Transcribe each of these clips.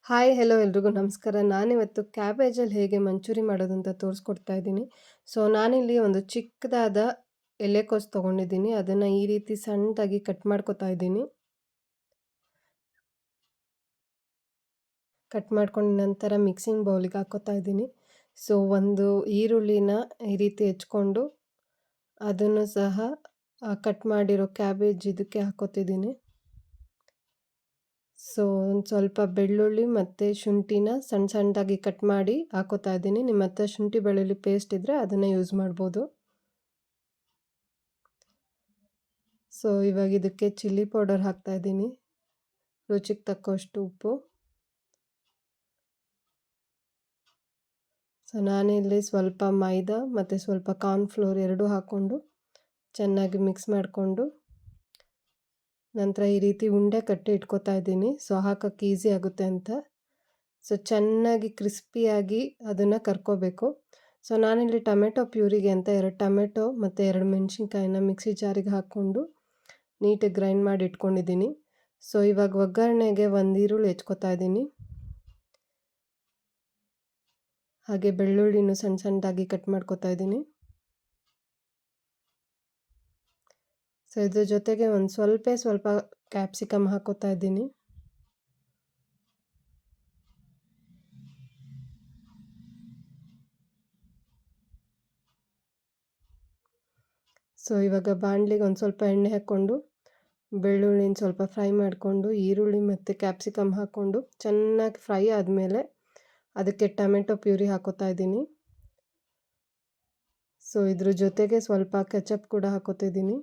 Hi hello ಎಲ್ರಿಗೂ ನಮಸ್ಕಾರ. ನಾನಿವತ್ತು ಕ್ಯಾಬೇಜಲ್ಲಿ ಹೇಗೆ ಮಂಚೂರಿ ಮಾಡೋದು ಅಂತ ತೋರಿಸ್ಕೊಡ್ತಾ ಇದ್ದೀನಿ. ಸೊ ನಾನಿಲ್ಲಿ ಒಂದು ಚಿಕ್ಕದಾದ ಎಲೆಕೋಸು ತೊಗೊಂಡಿದ್ದೀನಿ. ಅದನ್ನು ಈ ರೀತಿ ಸಣ್ಣದಾಗಿ ಕಟ್ ಮಾಡ್ಕೊತಾ ಇದ್ದೀನಿ. ಕಟ್ ಮಾಡ್ಕೊಂಡ ನಂತರ ಮಿಕ್ಸಿಂಗ್ ಬೌಲಿಗೆ ಹಾಕ್ಕೋತಾ ಇದ್ದೀನಿ. ಸೊ ಒಂದು ಈರುಳ್ಳಿನ ಈ ರೀತಿ ಹೆಚ್ಕೊಂಡು ಅದನ್ನು ಸಹ ಕಟ್ ಮಾಡಿರೋ ಕ್ಯಾಬೇಜ್ ಇದಕ್ಕೆ ಹಾಕ್ಕೋತಿದ್ದೀನಿ. ಸೊ ಒಂದು ಸ್ವಲ್ಪ ಬೆಳ್ಳುಳ್ಳಿ ಮತ್ತು ಶುಂಠಿನ ಸಣ್ಣ ಸಣ್ಣದಾಗಿ ಕಟ್ ಮಾಡಿ ಹಾಕ್ಕೋತಾ ಇದ್ದೀನಿ. ನಿಮ್ಮ ಹತ್ರ ಶುಂಠಿ ಬೆಳ್ಳುಳ್ಳಿ ಪೇಸ್ಟ್ ಇದ್ದರೆ ಅದನ್ನೇ ಯೂಸ್ ಮಾಡ್ಬೋದು. ಸೊ ಇವಾಗ ಇದಕ್ಕೆ ಚಿಲ್ಲಿ ಪೌಡರ್ ಹಾಕ್ತಾ ಇದ್ದೀನಿ, ರುಚಿಗೆ ತಕ್ಕಷ್ಟು ಉಪ್ಪು. ಸೊ ನಾನಿಲ್ಲಿ ಸ್ವಲ್ಪ ಮೈದಾ ಮತ್ತು ಸ್ವಲ್ಪ ಕಾರ್ನ್ಫ್ಲೋರ್ ಎರಡೂ ಹಾಕ್ಕೊಂಡು ಚೆನ್ನಾಗಿ ಮಿಕ್ಸ್ ಮಾಡಿಕೊಂಡು ನಂತರ ಈ ರೀತಿ ಉಂಡೆ ಕಟ್ಟಿ ಇಟ್ಕೋತಾ ಇದ್ದೀನಿ. ಸೊ ಹಾಕೋಕ್ಕೆ ಈಸಿ ಆಗುತ್ತೆ ಅಂತ. ಸೊ ಚೆನ್ನಾಗಿ ಕ್ರಿಸ್ಪಿಯಾಗಿ ಅದನ್ನು ಕರ್ಕೋಬೇಕು. ಸೊ ನಾನಿಲ್ಲಿ ಟೊಮೆಟೊ ಪ್ಯೂರಿಗೆ ಅಂತ 2 ಟೊಮೆಟೊ ಮತ್ತು 2 ಮೆಣಸಿನ್ಕಾಯಿನ ಮಿಕ್ಸಿ ಜಾರಿಗೆ ಹಾಕ್ಕೊಂಡು ನೀಟಾಗಿ ಗ್ರೈಂಡ್ ಮಾಡಿ ಇಟ್ಕೊಂಡಿದ್ದೀನಿ. ಸೊ ಇವಾಗ ಒಗ್ಗರಣೆಗೆ ಒಂದು ಈರುಳ್ಳಿ ಹೆಚ್ಕೋತಾ ಇದ್ದೀನಿ. ಹಾಗೆ ಬೆಳ್ಳುಳ್ಳಿನೂ ಸಣ್ಣ ಸಣ್ಣದಾಗಿ ಕಟ್ ಮಾಡ್ಕೋತಾ ಇದ್ದೀನಿ. ಸೊ ಇದ್ರ ಜೊತೆಗೆ ಒಂದು ಸ್ವಲ್ಪ ಕ್ಯಾಪ್ಸಿಕಮ್ ಹಾಕೋತಾ ಇದ್ದೀನಿ. ಸೊ ಇವಾಗ ಬಾಣಲಿಗೆ ಒಂದು ಸ್ವಲ್ಪ ಎಣ್ಣೆ ಹಾಕ್ಕೊಂಡು ಬೆಳ್ಳುಳ್ಳಿನ ಸ್ವಲ್ಪ ಫ್ರೈ ಮಾಡಿಕೊಂಡು ಈರುಳ್ಳಿ ಮತ್ತು ಕ್ಯಾಪ್ಸಿಕಮ್ ಹಾಕ್ಕೊಂಡು ಚೆನ್ನಾಗಿ ಫ್ರೈ ಆದಮೇಲೆ ಅದಕ್ಕೆ ಟೊಮೆಟೊ ಪ್ಯೂರಿ ಹಾಕೋತಾ ಇದ್ದೀನಿ. ಸೊ ಇದ್ರ ಜೊತೆಗೆ ಸ್ವಲ್ಪ ಕೆಚಪ್ ಕೂಡ ಹಾಕೋತಿದ್ದೀನಿ.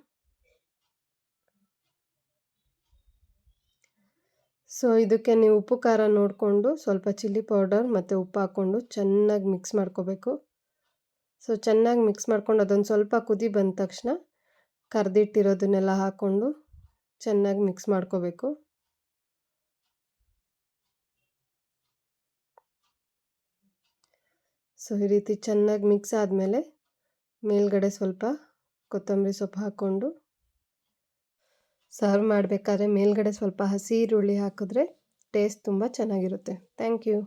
ಸೊ ಇದಕ್ಕೆ ನೀವು ಉಪ್ಪು ಖಾರ ನೋಡಿಕೊಂಡು ಸ್ವಲ್ಪ ಚಿಲ್ಲಿ ಪೌಡರ್ ಮತ್ತು ಉಪ್ಪು ಹಾಕ್ಕೊಂಡು ಚೆನ್ನಾಗಿ ಮಿಕ್ಸ್ ಮಾಡ್ಕೋಬೇಕು. ಸೊ ಚೆನ್ನಾಗಿ ಮಿಕ್ಸ್ ಮಾಡ್ಕೊಂಡು ಅದೊಂದು ಸ್ವಲ್ಪ ಕುದಿ ಬಂದ ತಕ್ಷಣ ಕರೆದಿಟ್ಟಿರೋದನ್ನೆಲ್ಲ ಹಾಕ್ಕೊಂಡು ಚೆನ್ನಾಗಿ ಮಿಕ್ಸ್ ಮಾಡ್ಕೋಬೇಕು. ಸೊ ಈ ರೀತಿ ಚೆನ್ನಾಗಿ ಮಿಕ್ಸ್ ಆದಮೇಲೆ ಮೇಲ್ಗಡೆ ಸ್ವಲ್ಪ ಕೊತ್ತಂಬರಿ ಸೊಪ್ಪು ಹಾಕ್ಕೊಂಡು ಸರ್ವ್ ಮಾಡಬೇಕಾದ್ರೆ ಮೇಲ್ಗಡೆ ಸ್ವಲ್ಪ ಹಸಿ ಈರುಳ್ಳಿ ಹಾಕಿದ್ರೆ ಟೇಸ್ಟ್ ತುಂಬ ಚೆನ್ನಾಗಿರುತ್ತೆ. Thank you.